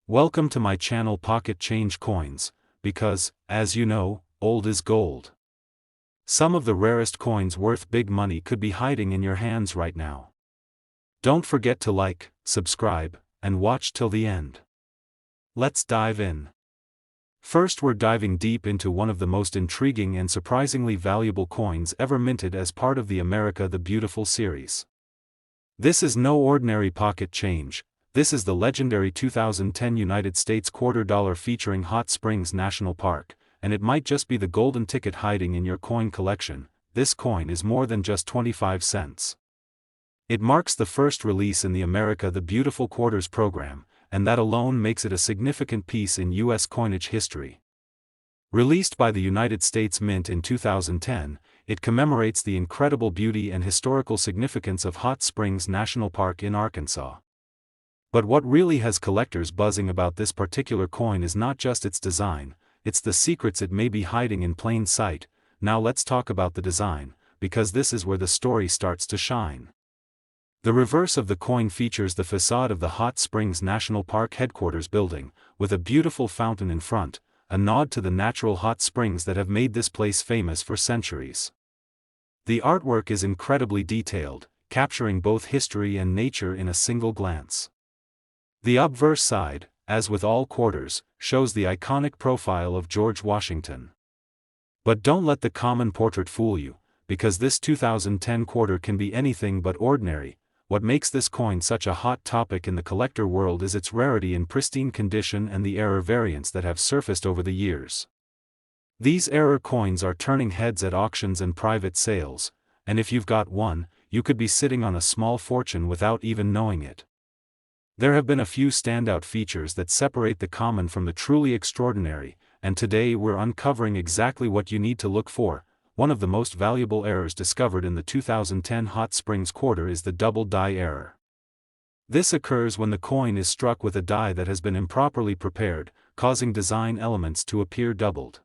Welcome to my channel Pocket Change Coins, because, as you know, old is gold. Some of the rarest coins worth big money could be hiding in your hands right now. Don't forget to like, subscribe, and watch till the end. Let's dive in. First, we're diving deep into one of the most intriguing and surprisingly valuable coins ever minted as part of the America the Beautiful series. This is no ordinary pocket change. This is the legendary 2010 United States $quarter featuring Hot Springs National Park, and it might just be the golden ticket hiding in your coin collection. This coin is more than just 25 cents. It marks the first release in the America the Beautiful Quarters program, and that alone makes it a significant piece in U.S. coinage history. Released by the United States Mint in 2010, it commemorates the incredible beauty and historical significance of Hot Springs National Park in Arkansas. But what really has collectors buzzing about this particular coin is not just its design, it's the secrets it may be hiding in plain sight. Now let's talk about the design, because this is where the story starts to shine. The reverse of the coin features the facade of the Hot Springs National Park headquarters building, with a beautiful fountain in front, a nod to the natural hot springs that have made this place famous for centuries. The artwork is incredibly detailed, capturing both history and nature in a single glance. The obverse side, as with all quarters, shows the iconic profile of George Washington. But don't let the common portrait fool you, because this 2010 quarter can be anything but ordinary. What makes this coin such a hot topic in the collector world is its rarity in pristine condition and the error variants that have surfaced over the years. These error coins are turning heads at auctions and private sales, and if you've got one, you could be sitting on a small fortune without even knowing it. There have been a few standout features that separate the common from the truly extraordinary, and today we're uncovering exactly what you need to look for. One of the most valuable errors discovered in the 2010 Hot Springs quarter is the double die error. This occurs when the coin is struck with a die that has been improperly prepared, causing design elements to appear doubled.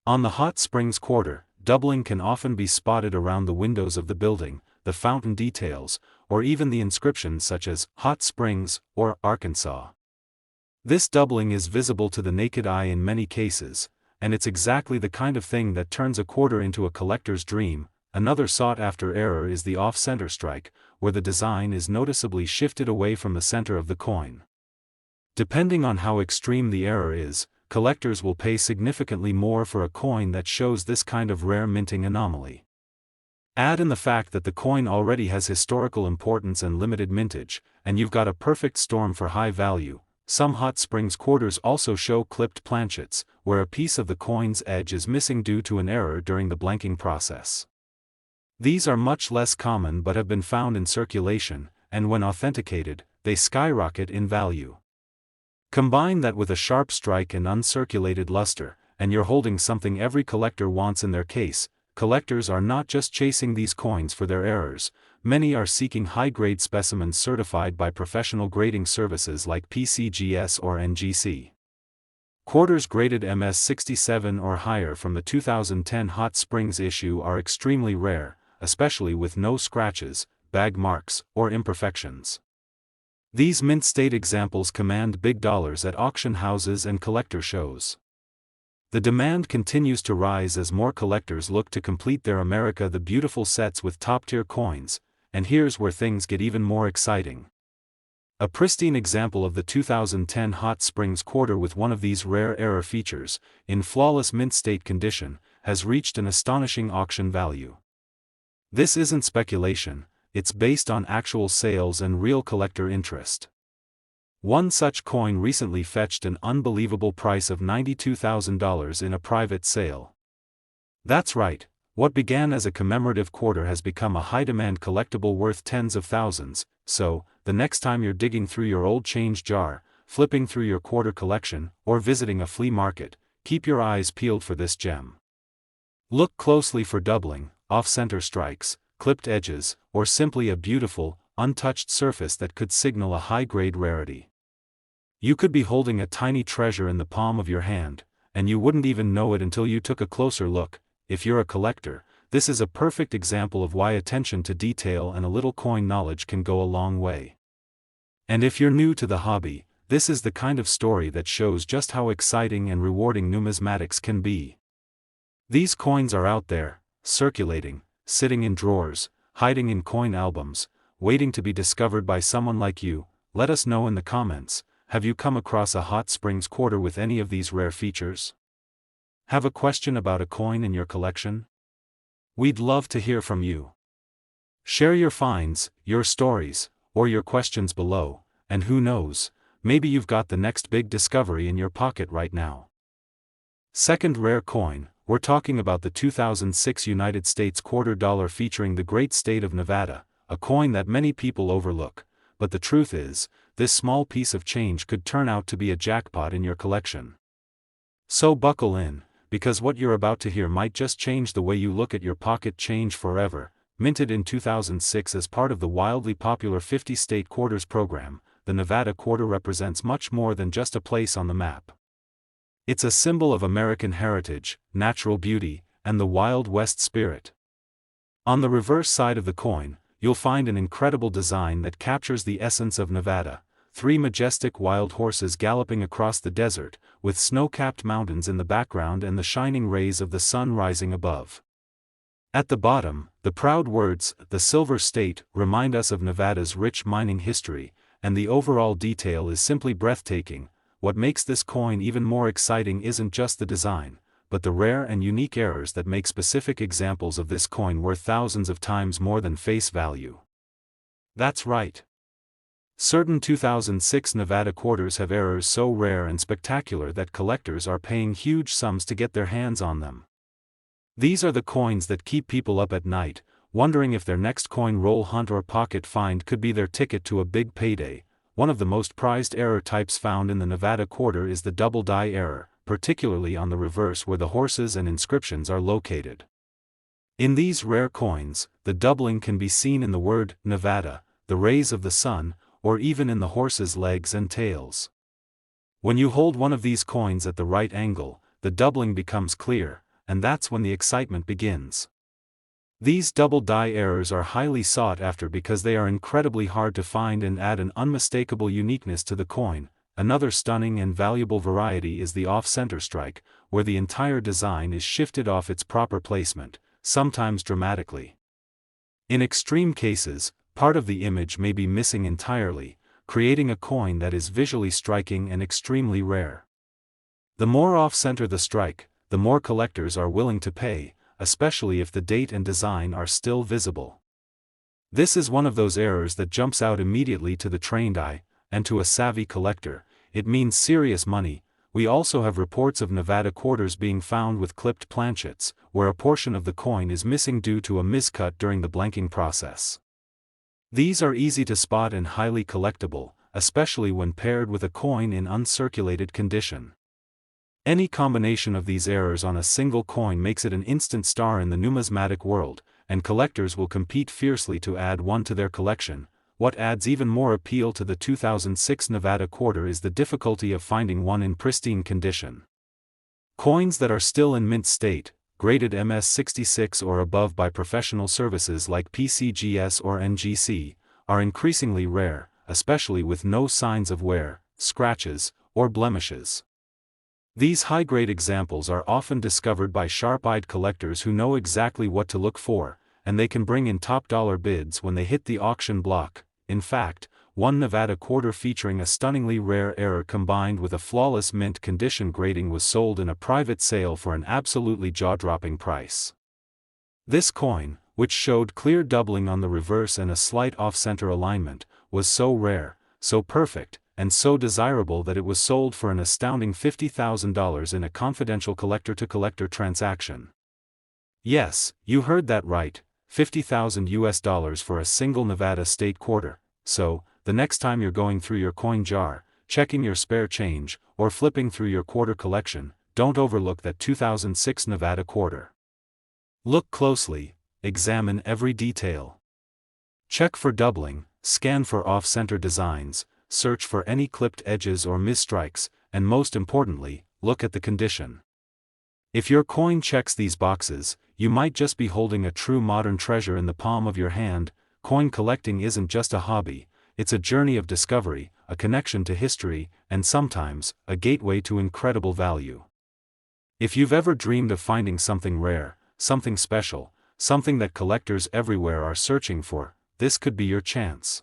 On the Hot Springs quarter, doubling can often be spotted around the windows of the building, the fountain details, or even the inscriptions such as Hot Springs or Arkansas. This doubling is visible to the naked eye in many cases, and it's exactly the kind of thing that turns a quarter into a collector's dream. Another sought-after error is the off-center strike, where the design is noticeably shifted away from the center of the coin. Depending on how extreme the error is, collectors will pay significantly more for a coin that shows this kind of rare minting anomaly. Add in the fact that the coin already has historical importance and limited mintage, and you've got a perfect storm for high value. Some Hot Springs quarters also show clipped planchets, where a piece of the coin's edge is missing due to an error during the blanking process. These are much less common but have been found in circulation, and when authenticated, they skyrocket in value. Combine that with a sharp strike and uncirculated luster, and you're holding something every collector wants in their case. Collectors are not just chasing these coins for their errors, many are seeking high-grade specimens certified by professional grading services like PCGS or NGC. Quarters graded MS67 or higher from the 2010 Hot Springs issue are extremely rare, especially with no scratches, bag marks, or imperfections. These mint-state examples command big dollars at auction houses and collector shows. The demand continues to rise as more collectors look to complete their America the Beautiful sets with top-tier coins, and here's where things get even more exciting. A pristine example of the 2010 Hot Springs quarter with one of these rare error features, in flawless mint state condition, has reached an astonishing auction value. This isn't speculation, it's based on actual sales and real collector interest. One such coin recently fetched an unbelievable price of $92,000 in a private sale. That's right, what began as a commemorative quarter has become a high-demand collectible worth tens of thousands. So, the next time you're digging through your old change jar, flipping through your quarter collection, or visiting a flea market, keep your eyes peeled for this gem. Look closely for doubling, off-center strikes, clipped edges, or simply a beautiful, untouched surface that could signal a high-grade rarity. You could be holding a tiny treasure in the palm of your hand, and you wouldn't even know it until you took a closer look. If you're a collector, this is a perfect example of why attention to detail and a little coin knowledge can go a long way. And if you're new to the hobby, This is the kind of story that shows just how exciting and rewarding numismatics can be. These coins are out there, circulating, sitting in drawers, hiding in coin albums, waiting to be discovered by someone like you. Let us know in the comments, have you come across a hot springs quarter with any of these rare features? Have a question about a coin in your collection? We'd love to hear from you. Share your finds, your stories, or your questions below, and who knows, maybe you've got the next big discovery in your pocket right now. Second rare coin, we're talking about the 2006 United States quarter dollar featuring the great state of Nevada, a coin that many people overlook, but the truth is, this small piece of change could turn out to be a jackpot in your collection. So buckle in, because what you're about to hear might just change the way you look at your pocket change forever. Minted in 2006 as part of the wildly popular 50-state quarters program, the Nevada quarter represents much more than just a place on the map. It's a symbol of American heritage, natural beauty, and the Wild West spirit. On the reverse side of the coin, you'll find an incredible design that captures the essence of Nevada: 3 majestic wild horses galloping across the desert, with snow-capped mountains in the background and the shining rays of the sun rising above. At the bottom, the proud words, "The Silver State," remind us of Nevada's rich mining history, and the overall detail is simply breathtaking. What makes this coin even more exciting isn't just the design, but the rare and unique errors that make specific examples of this coin worth thousands of times more than face value. That's right. Certain 2006 Nevada quarters have errors so rare and spectacular that collectors are paying huge sums to get their hands on them. These are the coins that keep people up at night, wondering if their next coin roll hunt or pocket find could be their ticket to a big payday. One of the most prized error types found in the Nevada quarter is the double die error, particularly on the reverse where the horses and inscriptions are located. In these rare coins, the doubling can be seen in the word Nevada, the rays of the sun, or even in the horse's legs and tails. When you hold one of these coins at the right angle, the doubling becomes clear, and that's when the excitement begins. These double die errors are highly sought after because they are incredibly hard to find and add an unmistakable uniqueness to the coin. Another stunning and valuable variety is the off-center strike, where the entire design is shifted off its proper placement, sometimes dramatically. In extreme cases, part of the image may be missing entirely, creating a coin that is visually striking and extremely rare. The more off-center the strike, the more collectors are willing to pay, especially if the date and design are still visible. This is one of those errors that jumps out immediately to the trained eye, and to a savvy collector, it means serious money. We also have reports of Nevada quarters being found with clipped planchets, where a portion of the coin is missing due to a miscut during the blanking process. These are easy to spot and highly collectible, especially when paired with a coin in uncirculated condition. Any combination of these errors on a single coin makes it an instant star in the numismatic world, and collectors will compete fiercely to add one to their collection. What adds even more appeal to the 2006 Nevada quarter is the difficulty of finding one in pristine condition. Coins that are still in mint state, graded MS-66 or above by professional services like PCGS or NGC, are increasingly rare, especially with no signs of wear, scratches, or blemishes. These high-grade examples are often discovered by sharp-eyed collectors who know exactly what to look for, and they can bring in top-dollar bids when they hit the auction block. In fact, one Nevada quarter featuring a stunningly rare error combined with a flawless mint condition grading was sold in a private sale for an absolutely jaw-dropping price. This coin, which showed clear doubling on the reverse and a slight off-center alignment, was so rare, so perfect, and so desirable that it was sold for an astounding $50,000 in a confidential collector-to-collector transaction. Yes, you heard that right, $50,000 for a single Nevada state quarter. So, the next time you're going through your coin jar, checking your spare change, or flipping through your quarter collection, don't overlook that 2006 Nevada quarter. Look closely, examine every detail. Check for doubling, scan for off-center designs, search for any clipped edges or misstrikes, and most importantly, look at the condition. If your coin checks these boxes, you might just be holding a true modern treasure in the palm of your hand. Coin collecting isn't just a hobby, it's a journey of discovery, a connection to history, and sometimes, a gateway to incredible value. If you've ever dreamed of finding something rare, something special, something that collectors everywhere are searching for, this could be your chance.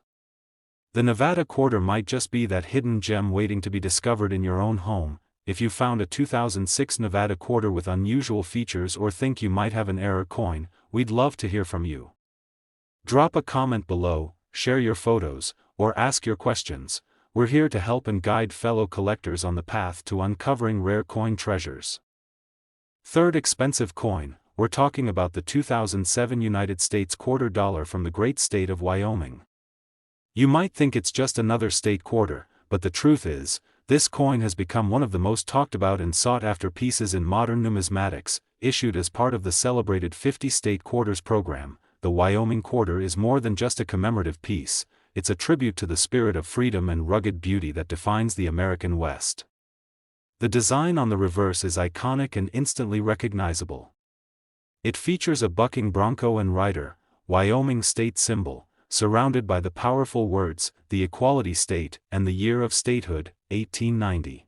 The Nevada quarter might just be that hidden gem waiting to be discovered in your own home. If you found a 2006 Nevada quarter with unusual features or think you might have an error coin, we'd love to hear from you. Drop a comment below, share your photos, or ask your questions. We're here to help and guide fellow collectors on the path to uncovering rare coin treasures. Third expensive coin, we're talking about the 2007 United States quarter dollar from the great state of Wyoming. You might think it's just another state quarter, but the truth is, this coin has become one of the most talked about and sought after pieces in modern numismatics. Issued as part of the celebrated 50 state quarters program, the Wyoming quarter is more than just a commemorative piece, it's a tribute to the spirit of freedom and rugged beauty that defines the American West. The design on the reverse is iconic and instantly recognizable. It features a bucking bronco and rider, Wyoming state symbol, surrounded by the powerful words, the equality state, and the year of statehood, 1890.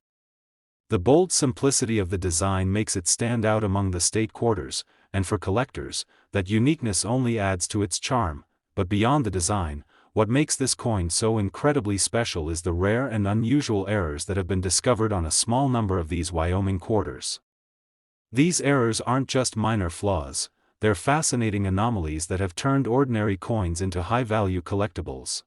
The bold simplicity of the design makes it stand out among the state quarters, and for collectors, that uniqueness only adds to its charm. But beyond the design, what makes this coin so incredibly special is the rare and unusual errors that have been discovered on a small number of these Wyoming quarters. These errors aren't just minor flaws, they're fascinating anomalies that have turned ordinary coins into high-value collectibles.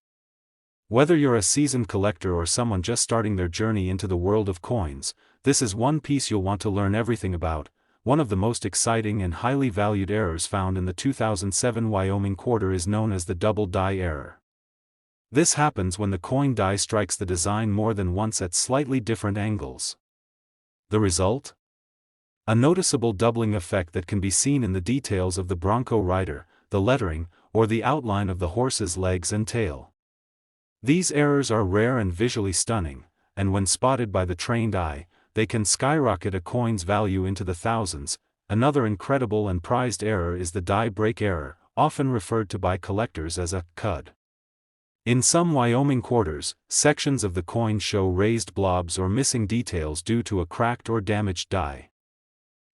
Whether you're a seasoned collector or someone just starting their journey into the world of coins, this is one piece you'll want to learn everything about. One of the most exciting and highly valued errors found in the 2007 Wyoming quarter is known as the double die error. This happens when the coin die strikes the design more than once at slightly different angles. The result? A noticeable doubling effect that can be seen in the details of the bronco rider, the lettering, or the outline of the horse's legs and tail. These errors are rare and visually stunning, and when spotted by the trained eye, they can skyrocket a coin's value into the thousands. Another incredible and prized error is the die break error, often referred to by collectors as a cud. In some Wyoming quarters, sections of the coin show raised blobs or missing details due to a cracked or damaged die.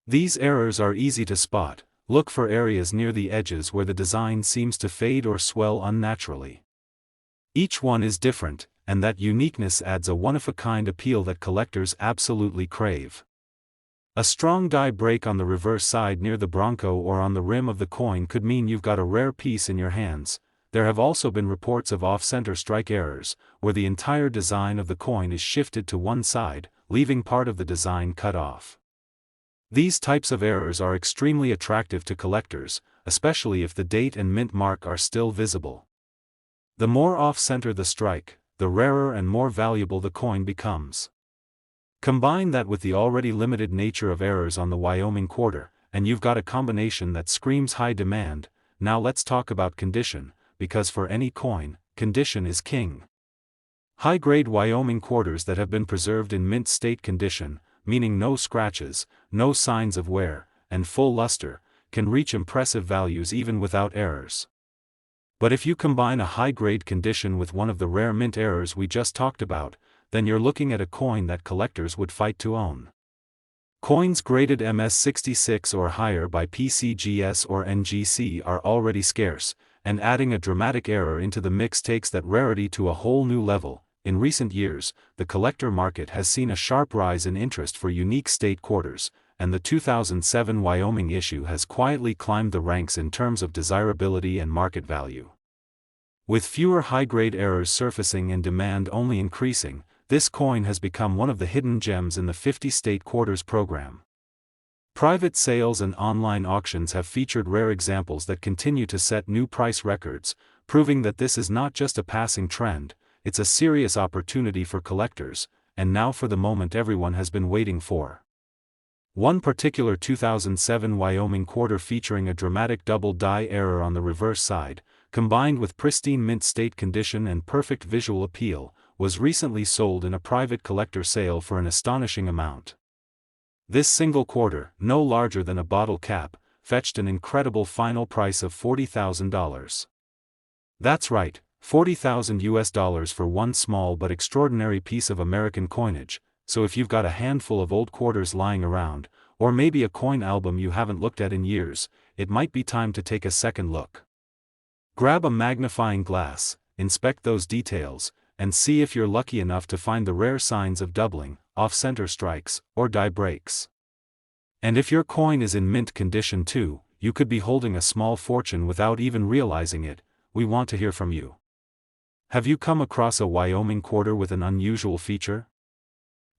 These errors are easy to spot. Look for areas near the edges where the design seems to fade or swell unnaturally. Each one is different, and that uniqueness adds a one-of-a-kind appeal that collectors absolutely crave. A strong die break on the reverse side near the bronco or on the rim of the coin could mean you've got a rare piece in your hands. There have also been reports of off-center strike errors, where the entire design of the coin is shifted to one side, leaving part of the design cut off. These types of errors are extremely attractive to collectors, especially if the date and mint mark are still visible. The more off-center the strike, the rarer and more valuable the coin becomes. Combine that with the already limited nature of errors on the Wyoming quarter, and you've got a combination that screams high demand. Now let's talk about condition, because for any coin, condition is king. High-grade Wyoming quarters that have been preserved in mint state condition, meaning no scratches, no signs of wear, and full luster, can reach impressive values even without errors. But if you combine a high-grade condition with one of the rare mint errors we just talked about, then you're looking at a coin that collectors would fight to own. Coins graded MS66 or higher by PCGS or NGC are already scarce, and adding a dramatic error into the mix takes that rarity to a whole new level. In recent years, the collector market has seen a sharp rise in interest for unique state quarters, and the 2007 Wyoming issue has quietly climbed the ranks in terms of desirability and market value. With fewer high-grade errors surfacing and demand only increasing, this coin has become one of the hidden gems in the 50 state quarters program. Private sales and online auctions have featured rare examples that continue to set new price records, proving that this is not just a passing trend, it's a serious opportunity for collectors. And now for the moment everyone has been waiting for. One particular 2007 Wyoming quarter featuring a dramatic double die error on the reverse side, combined with pristine mint state condition and perfect visual appeal, was recently sold in a private collector sale for an astonishing amount. This single quarter, no larger than a bottle cap, fetched an incredible final price of $40,000. That's right, $40,000 US for one small but extraordinary piece of American coinage, so if you've got a handful of old quarters lying around, or maybe a coin album you haven't looked at in years, it might be time to take a second look. Grab a magnifying glass, inspect those details, and see if you're lucky enough to find the rare signs of doubling, off-center strikes, or die breaks. And if your coin is in mint condition too, you could be holding a small fortune without even realizing it. We want to hear from you. Have you come across a Wyoming quarter with an unusual feature?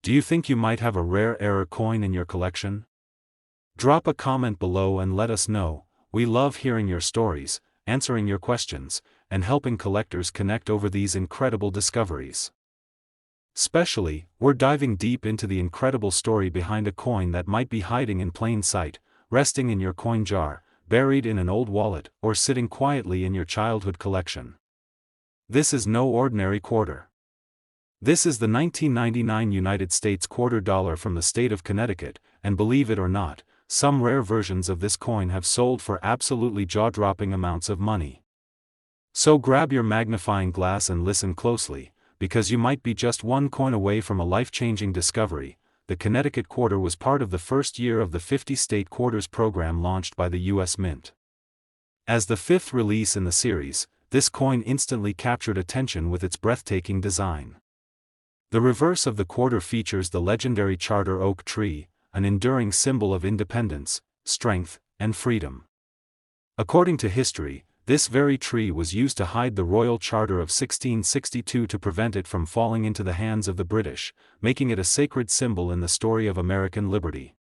Do you think you might have a rare error coin in your collection? Drop a comment below and let us know. We love hearing your stories, answering your questions, and helping collectors connect over these incredible discoveries. Especially, we're diving deep into the incredible story behind a coin that might be hiding in plain sight, resting in your coin jar, buried in an old wallet, or sitting quietly in your childhood collection. This is no ordinary quarter. This is the 1999 United States quarter dollar from the state of Connecticut, and believe it or not, some rare versions of this coin have sold for absolutely jaw-dropping amounts of money. So grab your magnifying glass and listen closely, because you might be just one coin away from a life-changing discovery. The Connecticut quarter was part of the first year of the 50-state quarters program launched by the U.S. Mint. As the fifth release in the series, this coin instantly captured attention with its breathtaking design. The reverse of the quarter features the legendary charter oak tree, an enduring symbol of independence, strength, and freedom. According to history, this very tree was used to hide the Royal Charter of 1662 to prevent it from falling into the hands of the British, making it a sacred symbol in the story of American liberty.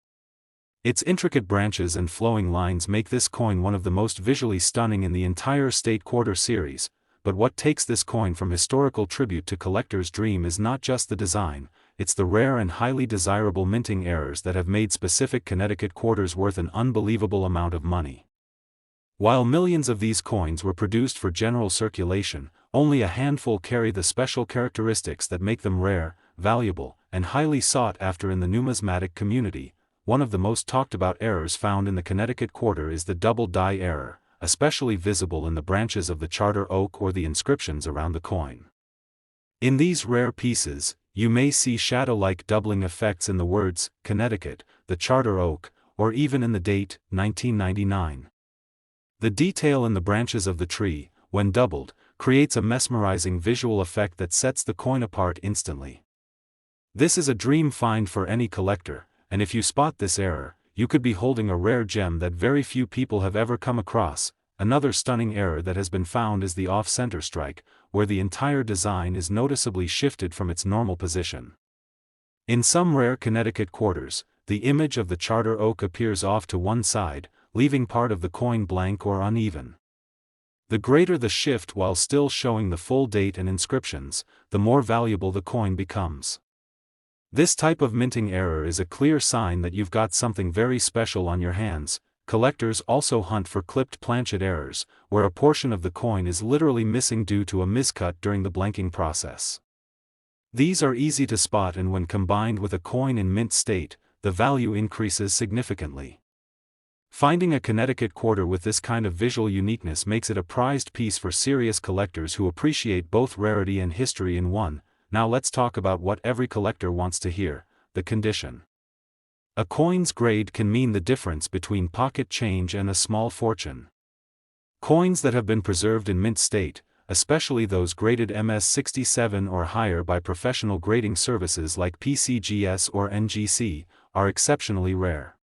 Its intricate branches and flowing lines make this coin one of the most visually stunning in the entire state quarter series, but what takes this coin from historical tribute to collector's dream is not just the design, it's the rare and highly desirable minting errors that have made specific Connecticut quarters worth an unbelievable amount of money. While millions of these coins were produced for general circulation, only a handful carry the special characteristics that make them rare, valuable, and highly sought after in the numismatic community. One of the most talked about errors found in the Connecticut quarter is the double die error, especially visible in the branches of the charter oak or the inscriptions around the coin. In these rare pieces, you may see shadow-like doubling effects in the words, Connecticut, the charter oak, or even in the date, 1999. The detail in the branches of the tree, when doubled, creates a mesmerizing visual effect that sets the coin apart instantly. This is a dream find for any collector, and if you spot this error, you could be holding a rare gem that very few people have ever come across. Another stunning error that has been found is the off-center strike, where the entire design is noticeably shifted from its normal position. In some rare Connecticut quarters, the image of the charter oak appears off to one side, leaving part of the coin blank or uneven. The greater the shift while still showing the full date and inscriptions, the more valuable the coin becomes. This type of minting error is a clear sign that you've got something very special on your hands. Collectors also hunt for clipped planchet errors, where a portion of the coin is literally missing due to a miscut during the blanking process. These are easy to spot, and when combined with a coin in mint state, the value increases significantly. Finding a Connecticut quarter with this kind of visual uniqueness makes it a prized piece for serious collectors who appreciate both rarity and history in one. Now let's talk about what every collector wants to hear: the condition. A coin's grade can mean the difference between pocket change and a small fortune. Coins that have been preserved in mint state, especially those graded MS-67 or higher by professional grading services like PCGS or NGC, are exceptionally rare.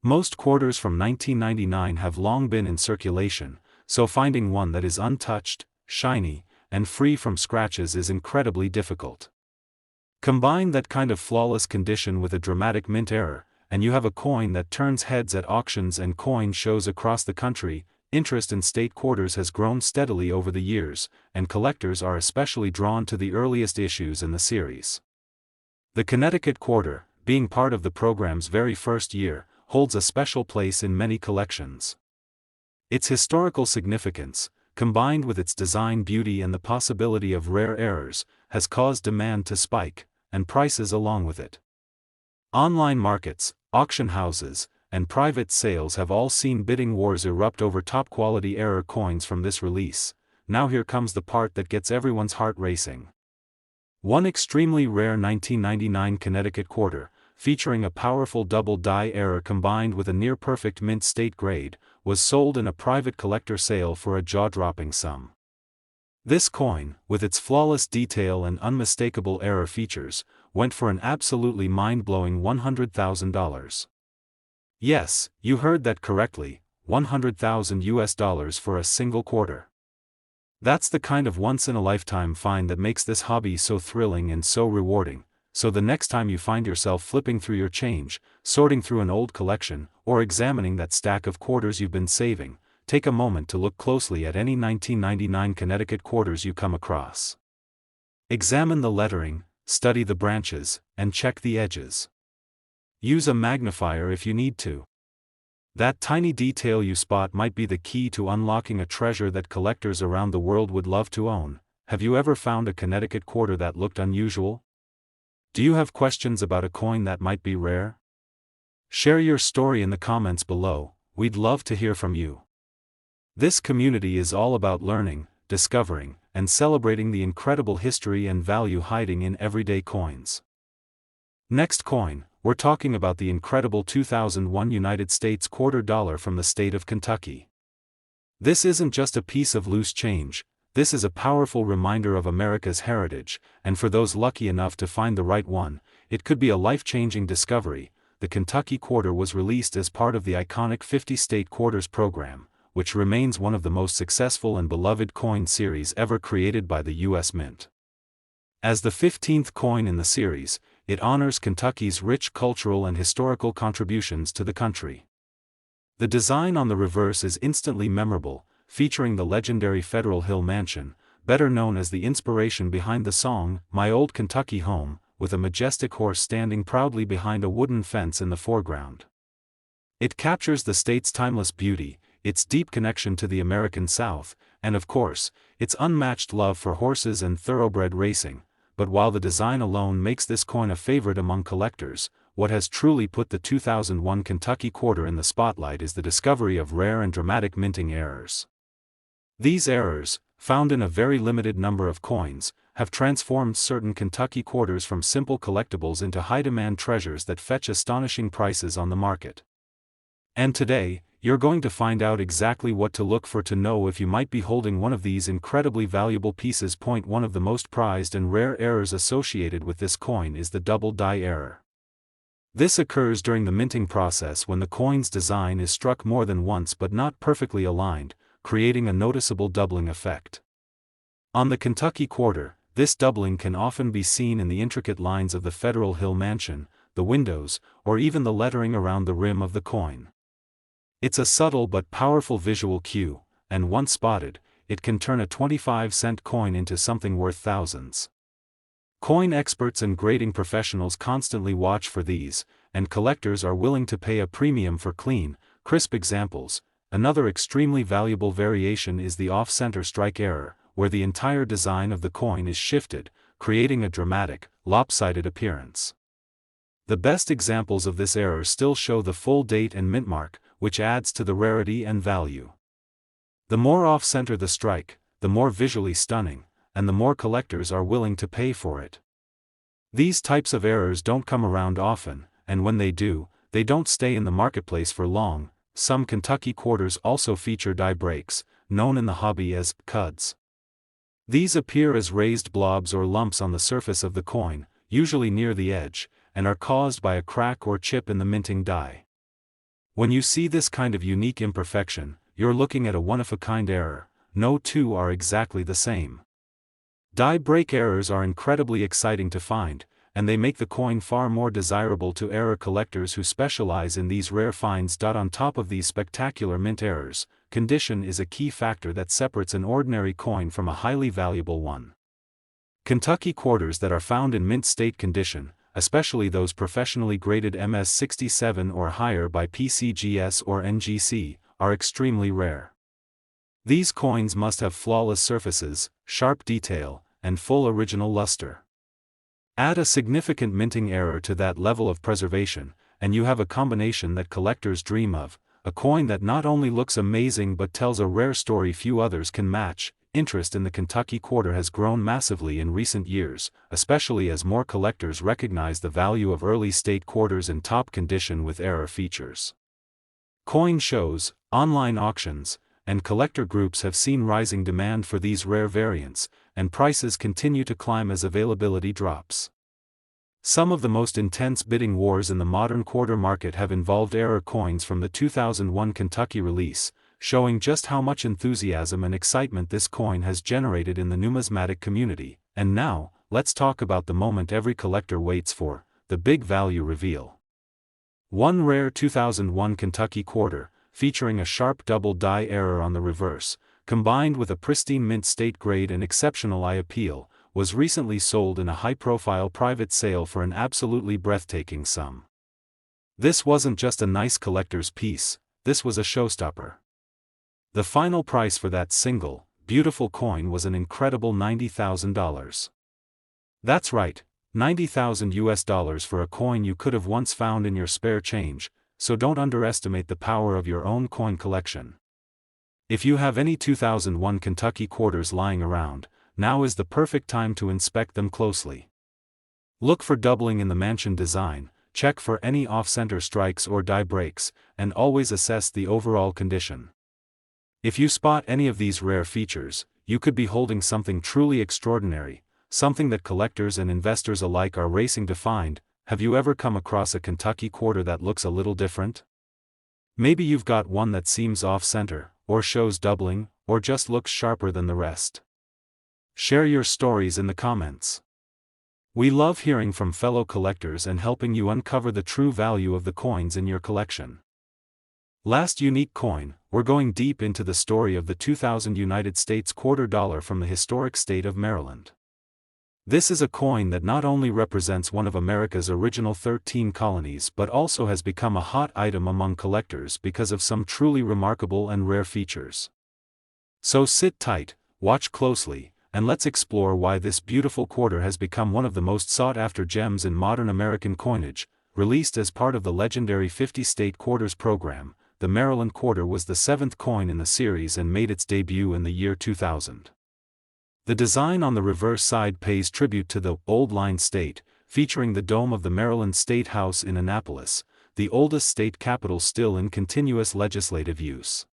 Most quarters from 1999 have long been in circulation, so finding one that is untouched, shiny, and free from scratches is incredibly difficult. Combine that kind of flawless condition with a dramatic mint error, and you have a coin that turns heads at auctions and coin shows across the country. Interest in state quarters has grown steadily over the years, and collectors are especially drawn to the earliest issues in the series. The Connecticut quarter, being part of the program's very first year, holds a special place in many collections. Its historical significance, combined with its design beauty and the possibility of rare errors, has caused demand to spike, and prices along with it. Online markets, auction houses, and private sales have all seen bidding wars erupt over top-quality error coins from this release. now here comes the part that gets everyone's heart racing. One extremely rare 1999 Connecticut quarter, featuring a powerful double die error combined with a near-perfect mint state grade, was sold in a private collector sale for a jaw-dropping sum. This coin, with its flawless detail and unmistakable error features, went for an absolutely mind-blowing $100,000. Yes, you heard that correctly, $100,000 for a single quarter. That's the kind of once-in-a-lifetime find that makes this hobby so thrilling and so rewarding. So the next time you find yourself flipping through your change, sorting through an old collection, or examining that stack of quarters you've been saving, take a moment to look closely at any 1999 Connecticut quarters you come across. Examine the lettering, study the branches, and check the edges. Use a magnifier if you need to. That tiny detail you spot might be the key to unlocking a treasure that collectors around the world would love to own. Have you ever found a Connecticut quarter that looked unusual? Do you have questions about a coin that might be rare? Share your story in the comments below, we'd love to hear from you. This community is all about learning, discovering, and celebrating the incredible history and value hiding in everyday coins. Next coin, we're talking about the incredible 2001 United States quarter dollar from the state of Kentucky. This isn't just a piece of loose change, this is a powerful reminder of America's heritage, and for those lucky enough to find the right one, it could be a life-changing discovery. The Kentucky quarter was released as part of the iconic 50-state quarters program, which remains one of the most successful and beloved coin series ever created by the U.S. Mint. As the 15th coin in the series, it honors Kentucky's rich cultural and historical contributions to the country. The design on the reverse is instantly memorable, featuring the legendary Federal Hill Mansion, better known as the inspiration behind the song, My Old Kentucky Home, with a majestic horse standing proudly behind a wooden fence in the foreground. It captures the state's timeless beauty, its deep connection to the American South, and of course, its unmatched love for horses and thoroughbred racing. But while the design alone makes this coin a favorite among collectors, what has truly put the 2001 Kentucky quarter in the spotlight is the discovery of rare and dramatic minting errors. These errors, found in a very limited number of coins, have transformed certain Kentucky quarters from simple collectibles into high-demand treasures that fetch astonishing prices on the market. And today, you're going to find out exactly what to look for to know if you might be holding one of these incredibly valuable pieces. One of the most prized and rare errors associated with this coin is the double die error. This occurs during the minting process when the coin's design is struck more than once but not perfectly aligned, creating a noticeable doubling effect. On the Kentucky quarter, this doubling can often be seen in the intricate lines of the Federal Hill Mansion, the windows, or even the lettering around the rim of the coin. It's a subtle but powerful visual cue, and once spotted, it can turn a 25-cent coin into something worth thousands. Coin experts and grading professionals constantly watch for these, and collectors are willing to pay a premium for clean, crisp examples. Another extremely valuable variation is the off-center strike error, where the entire design of the coin is shifted, creating a dramatic, lopsided appearance. The best examples of this error still show the full date and mint mark, which adds to the rarity and value. The more off-center the strike, the more visually stunning, and the more collectors are willing to pay for it. These types of errors don't come around often, and when they do, they don't stay in the marketplace for long. Some Kentucky quarters also feature die breaks, known in the hobby as cuds. These appear as raised blobs or lumps on the surface of the coin, usually near the edge, and are caused by a crack or chip in the minting die. When you see this kind of unique imperfection, you're looking at a one-of-a-kind error. No two are exactly the same. Die break errors are incredibly exciting to find, and they make the coin far more desirable to error collectors who specialize in these rare finds. On top of these spectacular mint errors, condition is a key factor that separates an ordinary coin from a highly valuable one. Kentucky quarters that are found in mint state condition, especially those professionally graded MS67 or higher by PCGS or NGC, are extremely rare. These coins must have flawless surfaces, sharp detail, and full original luster. Add a significant minting error to that level of preservation, and you have a combination that collectors dream of, a coin that not only looks amazing but tells a rare story few others can match. interest in the Kentucky quarter has grown massively in recent years, especially as more collectors recognize the value of early state quarters in top condition with error features. Coin shows, online auctions, and collector groups have seen rising demand for these rare variants, and prices continue to climb as availability drops. Some of the most intense bidding wars in the modern quarter market have involved error coins from the 2001 Kentucky release, showing just how much enthusiasm and excitement this coin has generated in the numismatic community. And now, let's talk about the moment every collector waits for, the big value reveal. One rare 2001 Kentucky quarter, featuring a sharp double die error on the reverse, combined with a pristine mint state grade and exceptional eye appeal, was recently sold in a high-profile private sale for an absolutely breathtaking sum. This wasn't just a nice collector's piece, this was a showstopper. The final price for that single, beautiful coin was an incredible $90,000. That's right, $90,000 for a coin you could have once found in your spare change, so don't underestimate the power of your own coin collection. If you have any 2001 Kentucky quarters lying around, now is the perfect time to inspect them closely. Look for doubling in the mansion design, check for any off-center strikes or die breaks, and always assess the overall condition. If you spot any of these rare features, you could be holding something truly extraordinary, something that collectors and investors alike are racing to find. Have you ever come across a Kentucky quarter that looks a little different? Maybe you've got one that seems off-center, or shows doubling, or just looks sharper than the rest. Share your stories in the comments. We love hearing from fellow collectors and helping you uncover the true value of the coins in your collection. Last unique coin, we're going deep into the story of the 2000 United States quarter dollar from the historic state of Maryland. This is a coin that not only represents one of America's original 13 colonies but also has become a hot item among collectors because of some truly remarkable and rare features. So sit tight, watch closely, and let's explore why this beautiful quarter has become one of the most sought-after gems in modern American coinage. Released as part of the legendary 50-state quarters program, the Maryland quarter was the 7th coin in the series and made its debut in the year 2000. The design on the reverse side pays tribute to the Old Line State, featuring the dome of the Maryland State House in Annapolis, the oldest state capitol still in continuous legislative use.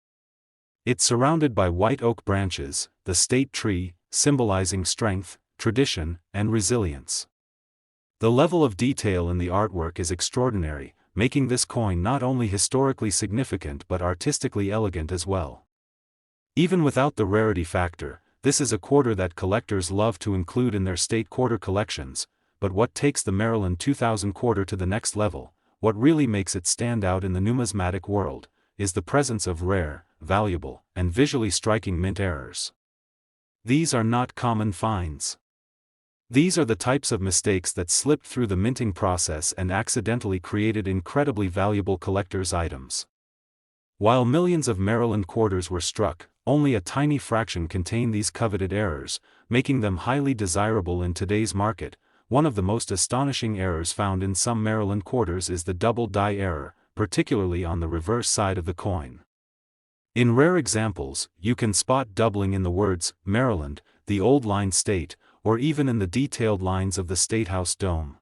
It's surrounded by white oak branches, the state tree, symbolizing strength, tradition, and resilience. The level of detail in the artwork is extraordinary, making this coin not only historically significant but artistically elegant as well. Even without the rarity factor, this is a quarter that collectors love to include in their state quarter collections. But what takes the Maryland 2000 quarter to the next level, what really makes it stand out in the numismatic world, is the presence of rare, valuable, and visually striking mint errors. These are not common finds. These are the types of mistakes that slipped through the minting process and accidentally created incredibly valuable collector's items. While millions of Maryland quarters were struck, only a tiny fraction contain these coveted errors, making them highly desirable in today's market. One of the most astonishing errors found in some Maryland quarters is the double die error, particularly on the reverse side of the coin. In rare examples, you can spot doubling in the words, Maryland, the Old Line State, or even in the detailed lines of the State House dome.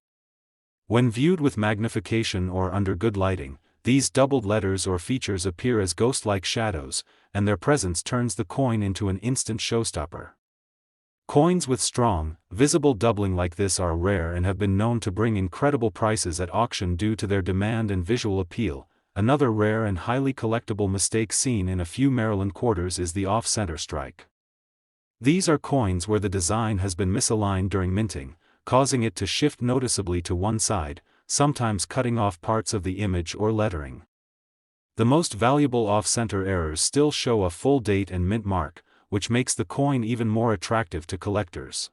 When viewed with magnification or under good lighting, these doubled letters or features appear as ghost-like shadows, and their presence turns the coin into an instant showstopper. Coins with strong, visible doubling like this are rare and have been known to bring incredible prices at auction due to their demand and visual appeal. Another rare and highly collectible mistake seen in a few Maryland quarters is the off-center strike. These are coins where the design has been misaligned during minting, causing it to shift noticeably to one side, sometimes cutting off parts of the image or lettering. The most valuable off-center errors still show a full date and mint mark, which makes the coin even more attractive to collectors.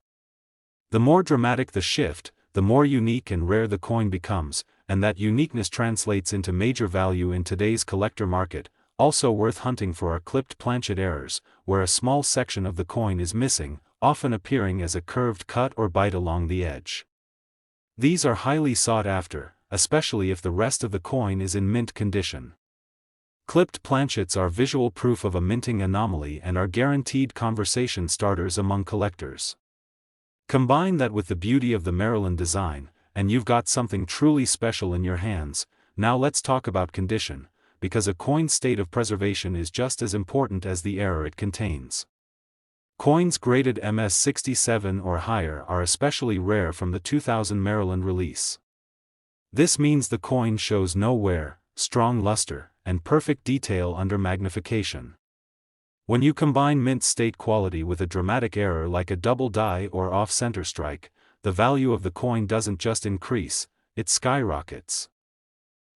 The more dramatic the shift, the more unique and rare the coin becomes, and that uniqueness translates into major value in today's collector market. Also worth hunting for are clipped planchet errors, where a small section of the coin is missing, often appearing as a curved cut or bite along the edge. These are highly sought after, especially if the rest of the coin is in mint condition. Clipped planchets are visual proof of a minting anomaly and are guaranteed conversation starters among collectors. Combine that with the beauty of the Maryland design, and you've got something truly special in your hands. Now let's talk about condition, because a coin's state of preservation is just as important as the error it contains. Coins graded MS67 or higher are especially rare from the 2000 Maryland release. This means the coin shows no wear, strong luster, and perfect detail under magnification. When you combine mint state quality with a dramatic error like a double die or off-center strike, the value of the coin doesn't just increase, it skyrockets.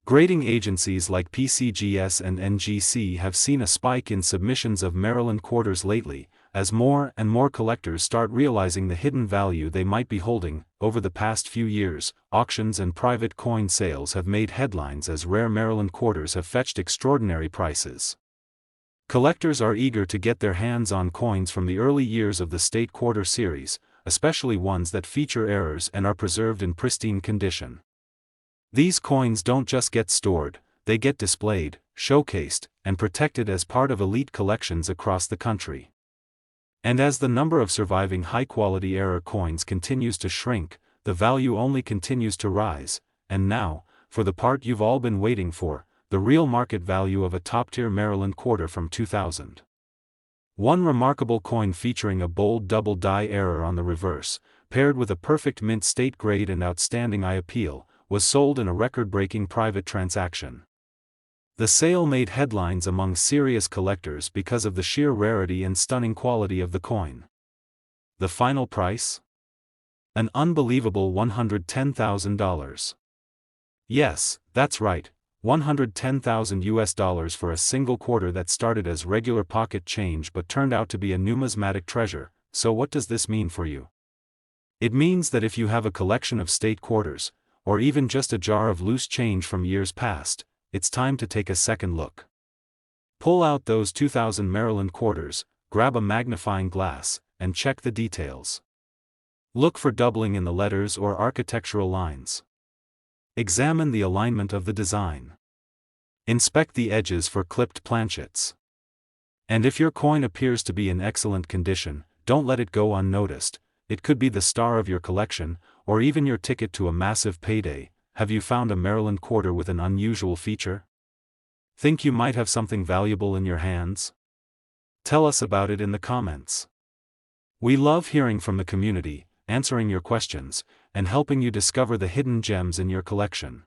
Grading agencies like PCGS and NGC have seen a spike in submissions of Maryland quarters lately, as more and more collectors start realizing the hidden value they might be holding. Over the past few years, auctions and private coin sales have made headlines as rare Maryland quarters have fetched extraordinary prices. Collectors are eager to get their hands on coins from the early years of the state quarter series, especially ones that feature errors and are preserved in pristine condition. These coins don't just get stored, they get displayed, showcased, and protected as part of elite collections across the country. And as the number of surviving high-quality error coins continues to shrink, the value only continues to rise. And now, for the part you've all been waiting for, the real market value of a top-tier Maryland quarter from 2000. One remarkable coin featuring a bold double die error on the reverse, paired with a perfect mint state grade and outstanding eye appeal, was sold in a record-breaking private transaction. The sale made headlines among serious collectors because of the sheer rarity and stunning quality of the coin. The final price? An unbelievable $110,000. Yes, that's right, $110,000 for a single quarter that started as regular pocket change but turned out to be a numismatic treasure. So what does this mean for you? It means that if you have a collection of state quarters, or even just a jar of loose change from years past, it's time to take a second look. Pull out those 2000 Maryland quarters, grab a magnifying glass, and check the details. Look for doubling in the letters or architectural lines. Examine the alignment of the design. Inspect the edges for clipped planchets. And if your coin appears to be in excellent condition, don't let it go unnoticed. It could be the star of your collection, or even your ticket to a massive payday. Have you found a Maryland quarter with an unusual feature? Think you might have something valuable in your hands? Tell us about it in the comments. We love hearing from the community, answering your questions, and helping you discover the hidden gems in your collection.